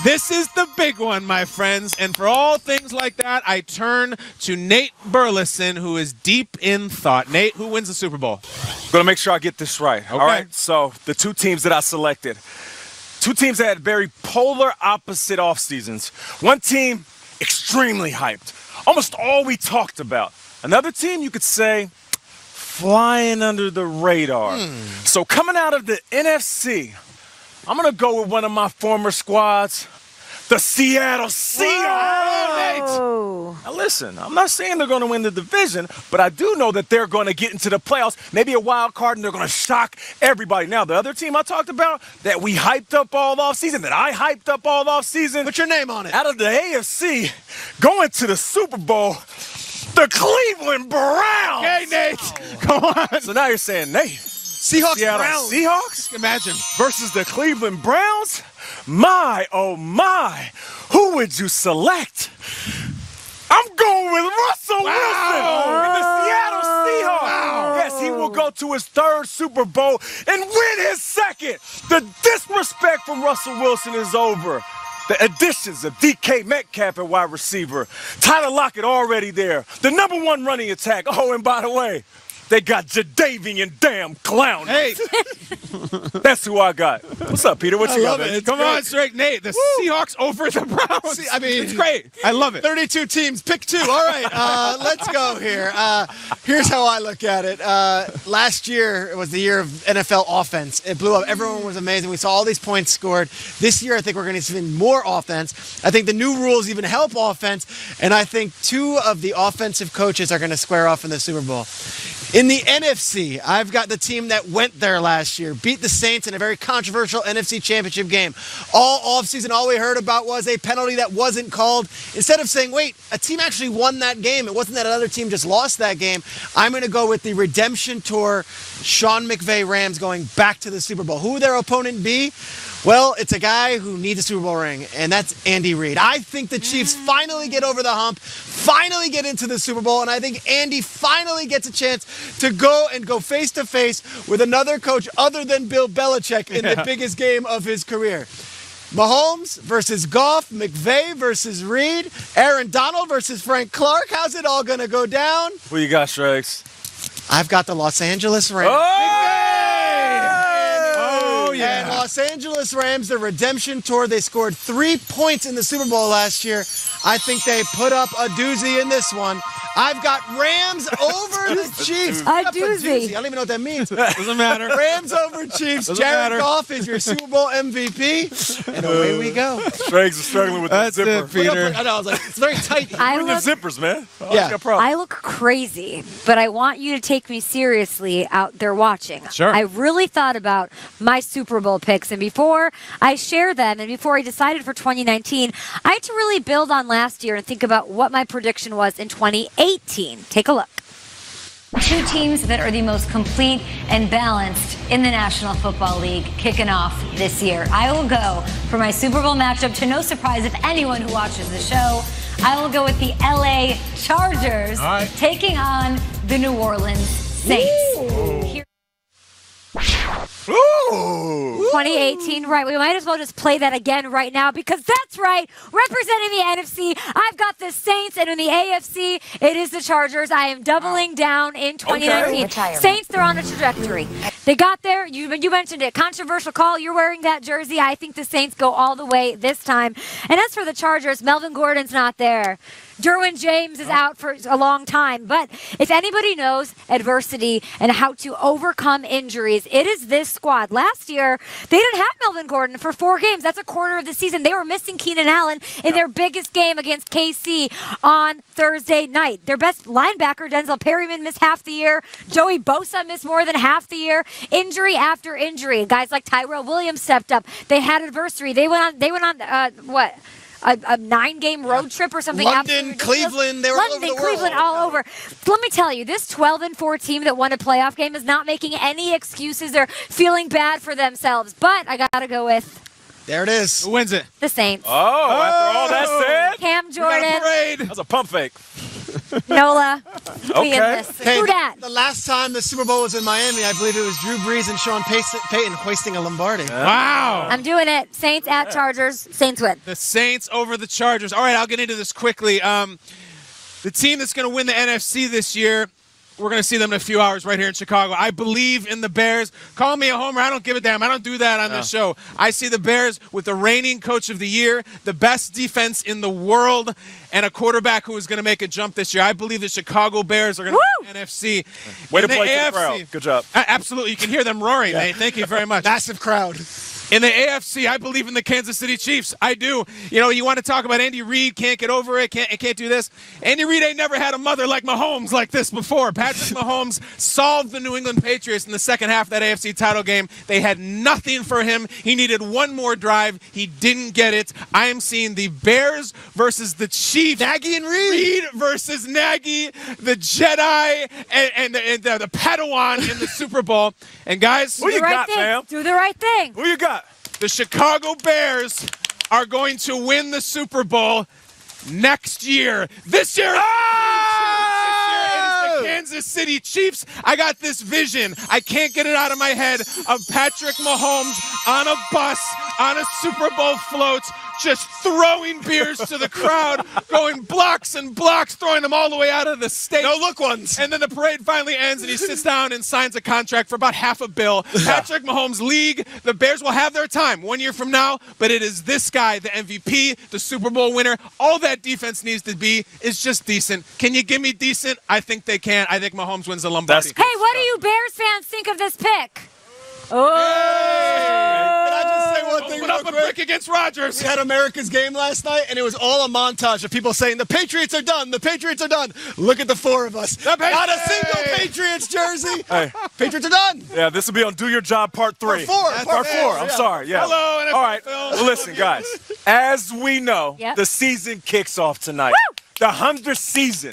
This is the big one, my friends. And for all things like that, I turn to Nate Burleson, who is deep in thought. Nate, who wins the Super Bowl? I'm going to make sure I get this right. Okay. All right. So the two teams that I selected, two teams that had very polar opposite off seasons. One team, extremely hyped. Almost all we talked about. Another team, you could say, flying under the radar. So coming out of the NFC, I'm going to go with one of my former squads, the Seattle Seahawks. Oh. Now listen, I'm not saying they're going to win the division, but I do know that they're going to get into the playoffs, maybe a wild card, and they're going to shock everybody. Now, the other team I talked about that we hyped up all offseason, that I hyped up all offseason. Put your name on it. Out of the AFC, going to the Super Bowl, the Cleveland Browns. Hey, Nate. Come on. So now you're saying, Nate, Seahawks, Seattle Browns. Seahawks Imagine. versus the Cleveland Browns? My, oh my, who would you select? I'm going with Russell Wilson and the Seattle Seahawks. Wow. Yes, he will go to his third Super Bowl and win his second. The disrespect from Russell Wilson is over. The additions of DK Metcalf at wide receiver. Tyler Lockett already there. The #1 running attack. Oh, and by the way, they got Jadeveon damn Clown. Hey. That's who I got. What's up, Peter? What you got, man? Come on, straight Nate. The Seahawks over the Browns. See, I mean, it's great. I love it. 32 teams, pick 2. All right, let's go here. Here's how I look at it. Last year was the year of NFL offense. It blew up. Everyone was amazing. We saw all these points scored. This year, I think we're going to see even more offense. I think the new rules even help offense, and I think 2 of the offensive coaches are going to square off in the Super Bowl. In the NFC, I've got the team that went there last year, beat the Saints in a very controversial NFC Championship game. All offseason, all we heard about was a penalty that wasn't called. Instead of saying, wait, a team actually won that game, it wasn't that another team just lost that game, I'm going to go with the redemption tour, Sean McVay Rams going back to the Super Bowl. Who would their opponent be? Well, it's a guy who needs a Super Bowl ring, and that's Andy Reid. I think the Chiefs finally get over the hump, finally get into the Super Bowl, and I think Andy finally gets a chance to go face-to-face with another coach other than Bill Belichick in the biggest game of his career. Mahomes versus Goff, McVay versus Reid, Aaron Donald versus Frank Clark. How's it all going to go down? Who you got, Shregs? I've got the Los Angeles Rams. Oh, yeah. And Los Angeles Rams, the redemption tour, they scored 3 points in the Super Bowl last year. I think they put up a doozy in this one. I've got Rams over the Chiefs. A doozy. I don't even know what that means. Doesn't matter. Rams over Chiefs. Jared Goff is your Super Bowl MVP. And away we go. Shregs is struggling with the That's zipper. it, Peter. I know, I was like, it's very tight. I Bring the look, zippers, man. Oh, Yeah. got a problem. I look crazy, but I want you to take me seriously out there watching. Sure. I really thought about my Super Bowl picks, and before I share them and before I decided for 2019, I had to really build on last year and think about what my prediction was in 2018. Take a look. 2 teams that are the most complete and balanced in the National Football League kicking off this year. I will go for my Super Bowl matchup, to no surprise of anyone who watches the show. I will go with the LA Chargers taking on the New Orleans Saints. Here- Ooh. 2018, right? We might as well just play that again right now because that's right. Representing the NFC, I've got the Saints, and in the AFC, it is the Chargers. I am doubling down in 2019. Okay. Saints, they're on a trajectory. They got there. You mentioned it. Controversial call. You're wearing that jersey. I think the Saints go all the way this time. And as for the Chargers, Melvin Gordon's not there. Derwin James is out for a long time. But if anybody knows adversity and how to overcome injuries, it is this squad. Last year, they didn't have Melvin Gordon for 4 games. That's a quarter of the season. They were missing Keenan Allen in their biggest game against KC on Thursday night. Their best linebacker, Denzel Perryman, missed half the year. Joey Bosa missed more than half the year. Injury after injury. Guys like Tyrell Williams stepped up. They had adversity. They went on what? A 9-game road trip or something. London, Cleveland, they were all over the world. Cleveland, all over. Let me tell you, this 12-4 team that won a playoff game is not making any excuses or feeling bad for themselves. But I got to go with There it is. Who wins it? the Saints. Oh, after all that said, Cam We got a Jordan, parade. that's a pump fake. Nola, Okay. Who dat? The last time the Super Bowl was in Miami, I believe it was Drew Brees and Sean Payton hoisting a Lombardi. Wow. I'm doing it. Saints at Chargers. Saints win. The Saints over the Chargers. All right, I'll get into this quickly. The team that's going to win the NFC this year, we're going to see them in a few hours right here in Chicago. I believe in the Bears. Call me a homer. I don't give a damn. I don't do that on this show. I see the Bears with the reigning coach of the year, the best defense in the world, and a quarterback who is going to make a jump this year. I believe the Chicago Bears are going to win the NFC. Way to In the play to the AFC, crowd. Good job. Absolutely. You can hear them roaring. Nate. Thank you very much. Massive crowd. In the AFC, I believe in the Kansas City Chiefs. I do. You know, you want to talk about Andy Reid, can't get over it, can't do this. Andy Reid ain't never had a mother like Mahomes like this before. Patrick Mahomes solved the New England Patriots in the second half of that AFC title game. They had nothing for him. He needed one more drive. He didn't get it. I am seeing the Bears versus the Chiefs. Nagy and Reid. Reid versus Nagy, the Jedi, and the Padawan in the Super Bowl. And guys, Who you got, thing. fam? Do the right thing. Who you got? the Chicago Bears are going to win the Super Bowl next year. This year, it is the Kansas City Chiefs. I got this vision. I can't get it out of my head of Patrick Mahomes on a bus, on a Super Bowl float, just throwing beers to the crowd, going blocks and blocks, throwing them all the way out of the state. No look ones. And then the parade finally ends, and he sits down and signs a contract for about $500 million. Patrick Mahomes' league. The Bears will have their time 1 year from now, but it is this guy, the MVP, the Super Bowl winner. All that defense needs to be is just decent. Can you give me decent? I think they can. I think Mahomes wins the Lombardi. Hey, what do you Bears fans think of this pick? Oh! Can I just say one thing Open real up a quick? brick against Rodgers. We had America's game last night, and it was all a montage of people saying, the Patriots are done, the Patriots are done. Look at the four of us. Not a single Patriots jersey. Hey. Patriots are done. Yeah, this will be on Do Your Job Part 3. Part 4. Part 4. I'm sorry. Yeah. Hello, NFL All right. Film. Well, listen, guys. As we know, Yep. the season kicks off tonight. Woo! The 100th season.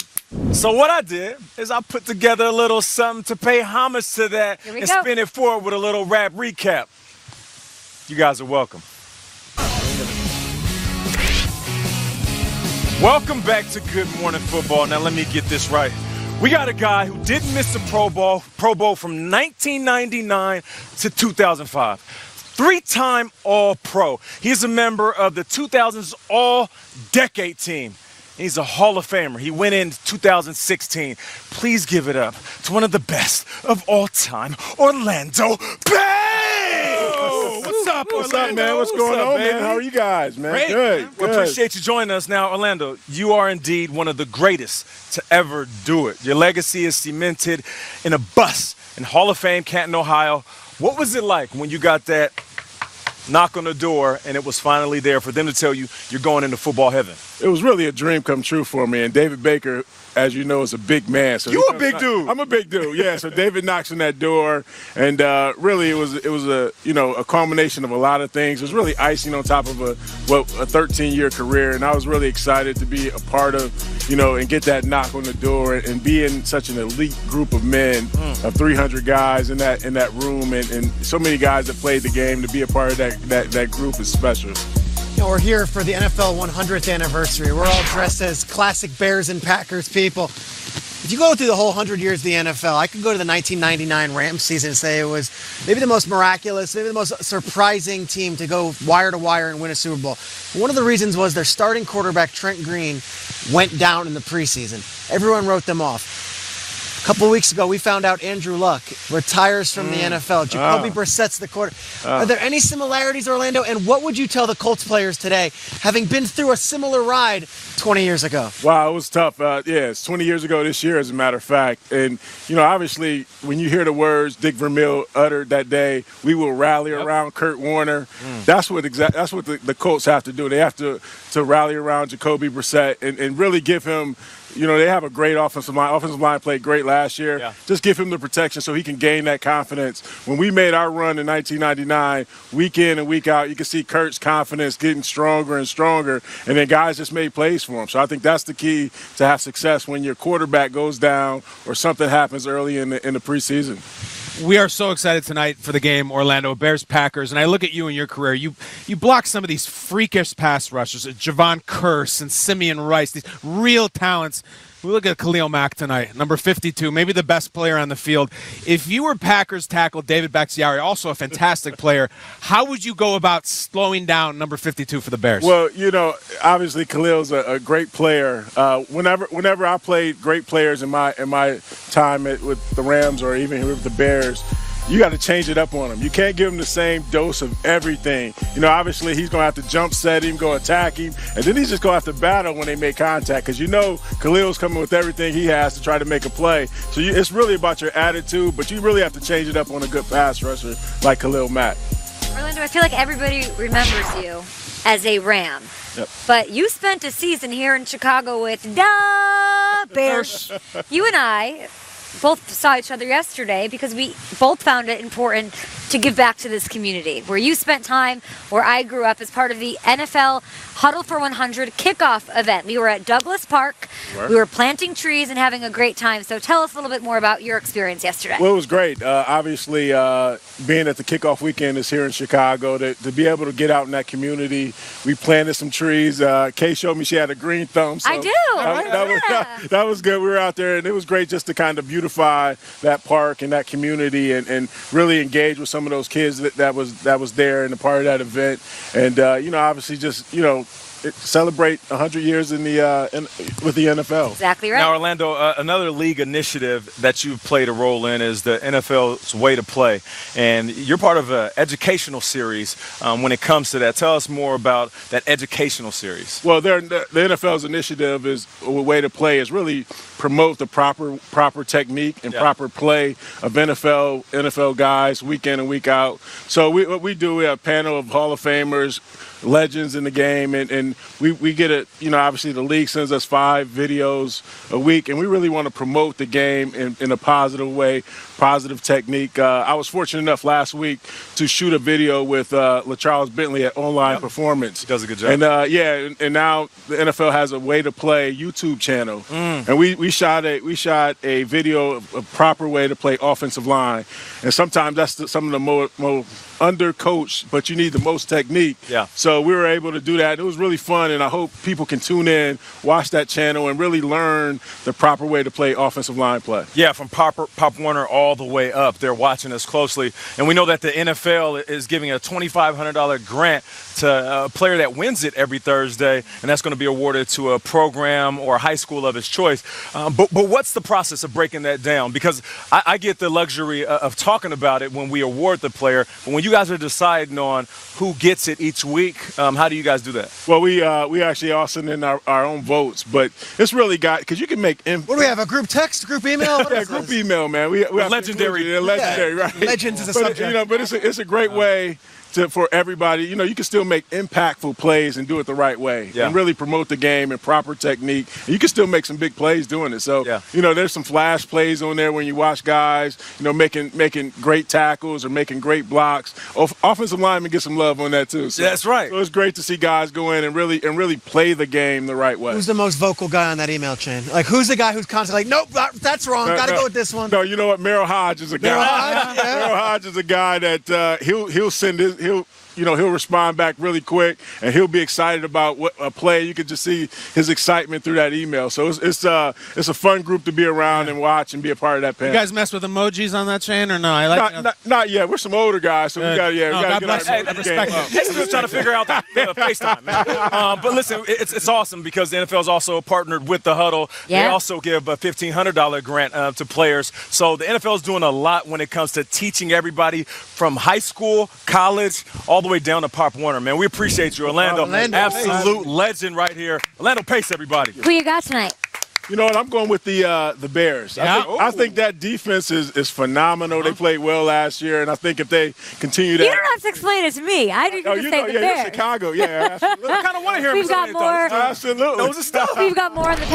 So what I did is I put together a little something to pay homage to that Here we and go. spin it forward with a little rap recap. You guys are welcome. Welcome back to Good Morning Football. Now let me get this right. We got a guy who didn't miss a Pro Bowl from 1999 to 2005. Three-time All-Pro. He's a member of the 2000s All-Decade team. He's a Hall of Famer. He went in 2016. Please give it up to one of the best of all time, Orlando Bay! What's up, What's up, man? What's going on, man? How are you guys, man? Great, Good. man. We appreciate you joining us. Now, Orlando, you are indeed one of the greatest to ever do it. Your legacy is cemented in a bus in Hall of Fame, Canton, Ohio. What was it like when you got that knock on the door and it was finally there for them to tell you you're going into football heaven? It was really a dream come true for me. And David Baker, as you know, is a big man. So You he a comes big knock- dude. I'm a big dude. Yeah. So David knocks on that door, and really, it was a culmination of a lot of things. It was really icing on top of a 13-year career, and I was really excited to be a part of, and get that knock on the door and be in such an elite group of men of 300 guys in that room, and so many guys that played the game. To be a part of that group is special. We're here for the NFL 100th anniversary. We're all dressed as classic Bears and Packers people. If you go through the whole 100 years of the NFL, I could go to the 1999 Rams season and say it was maybe the most miraculous, maybe the most surprising team to go wire to wire and win a Super Bowl. One of the reasons was their starting quarterback, Trent Green, went down in the preseason. Everyone wrote them off. A couple of weeks ago, we found out Andrew Luck retires from the NFL. Jacoby Brissett's the quarterback. Are there any similarities, Orlando? And what would you tell the Colts players today, having been through a similar ride 20 years ago? Wow, it was tough. It's 20 years ago this year, as a matter of fact. And, obviously, when you hear the words Dick Vermeil uttered that day, we will rally around Kurt Warner. That's what the Colts have to do. They have to rally around Jacoby Brissett and really give him, they have a great offensive line. Offensive line played great last year. Yeah. Just give him the protection so he can gain that confidence. When we made our run in 1999, week in and week out, you can see Kurt's confidence getting stronger and stronger, and then guys just made plays for him. So I think that's the key to have success when your quarterback goes down or something happens early in the preseason. We are so excited tonight for the game, Orlando Bears-Packers, and I look at you in your career. You block some of these freakish pass rushers, Javon Curse and Simeon Rice, these real talents. We look at Khalil Mack tonight, number 52, maybe the best player on the field. If you were Packers tackle David Bakhtiari, also a fantastic player, how would you go about slowing down number 52 for the Bears? Well, obviously Khalil's a great player. Whenever I played great players in my time with the Rams or even with the Bears, you got to change it up on him. You can't give him the same dose of everything. Obviously he's going to have to jump set him, go attack him, and then he's just going to have to battle when they make contact because Khalil's coming with everything he has to try to make a play. So it's really about your attitude, but you really have to change it up on a good pass rusher like Khalil Mack. Orlando, I feel like everybody remembers you as a Ram. Yep. But you spent a season here in Chicago with the Bears. You and I both saw each other yesterday because we both found it important to give back to this community. Where you spent time, where I grew up, as part of the NFL Huddle for 100 kickoff event. We were at Douglas Park. We were planting trees and having a great time. So tell us a little bit more about your experience yesterday. Well, it was great. Obviously, being at the kickoff weekend is here in Chicago. To be able to get out in that community, we planted some trees. Kay showed me she had a green thumb. So I do. That was good. We were out there, and it was great just to kind of beautify that park and that community and really engage with some of those kids that was there and a part of that event. And, obviously just, celebrate 100 years with the NFL. Exactly right. Now, Orlando, another league initiative that you've played a role in is the NFL's Way to Play. And you're part of an educational series when it comes to that. Tell us more about that educational series. Well, the NFL's initiative is Way to Play is really promote the proper technique and proper play of NFL guys week in and week out. So what we do, we have a panel of Hall of Famers, legends in the game, and we get it. Obviously the league sends us 5 videos a week, and we really want to promote the game in a positive way, positive technique. I was fortunate enough last week to shoot a video with LaCharles Bentley at Online Performance. He does a good job. And and now the NFL has a Way to Play YouTube channel, and we shot a video of a proper way to play offensive line, and sometimes that's some of the more undercoached, but you need the most technique. Yeah. So we were able to do that. It was really fun, and I hope people can tune in, watch that channel, and really learn the proper way to play offensive line play. Yeah, from Pop Warner all the way up. They're watching us closely. And we know that the NFL is giving a $2,500 grant to a player that wins it every Thursday, and that's going to be awarded to a program or a high school of his choice. But what's the process of breaking that down? Because I get the luxury of talking about it when we award the player, but when you guys are deciding on who gets it each week, how do you guys do that? Well, we actually all send in our own votes, but it's really because you can make. What do we have? A group text, group email? Yeah, group email, man. We have legendary, right? Legends is a subject. But it's a great way for everybody. You can still make impactful plays and do it the right way, and really promote the game and proper technique. And you can still make some big plays doing it. So, there's some flash plays on there when you watch guys, making great tackles or making great blocks. Offensive linemen get some love on that too. So, that's right. So it's great to see guys go in and really play the game the right way. Who's the most vocal guy on that email chain? Like, who's the guy who's constantly like, nope, that's wrong. Got to go with this one. No, you know what? Merrill Hodge is a guy. Merrill Hodge is a guy that he'll send his. He'll respond back really quick, and he'll be excited about what a play. You could just see his excitement through that email. So it's a fun group to be around and watch and be a part of that panel. You guys mess with emojis on that chain or no? I like not yet. We're some older guys, so we got to get our game up. Just trying to figure out the FaceTime, man. But listen, it's awesome because the NFL is also partnered with the Huddle. Yeah. They also give a $1,500 grant to players. So the NFL is doing a lot when it comes to teaching everybody from high school, college, all the way down to Pop Warner, man. We appreciate you, Orlando. Absolute legend right here. Orlando Pace, everybody. Who you got tonight? You know what? I'm going with the Bears. Yeah. I think that defense is phenomenal. They played well last year, and I think if they continue that. You don't have to explain it to me. I didn't just say the Bears. Chicago. Yeah, absolutely. I kind of want to hear him We've got say more. Absolutely. Those are stuff. We've got more on the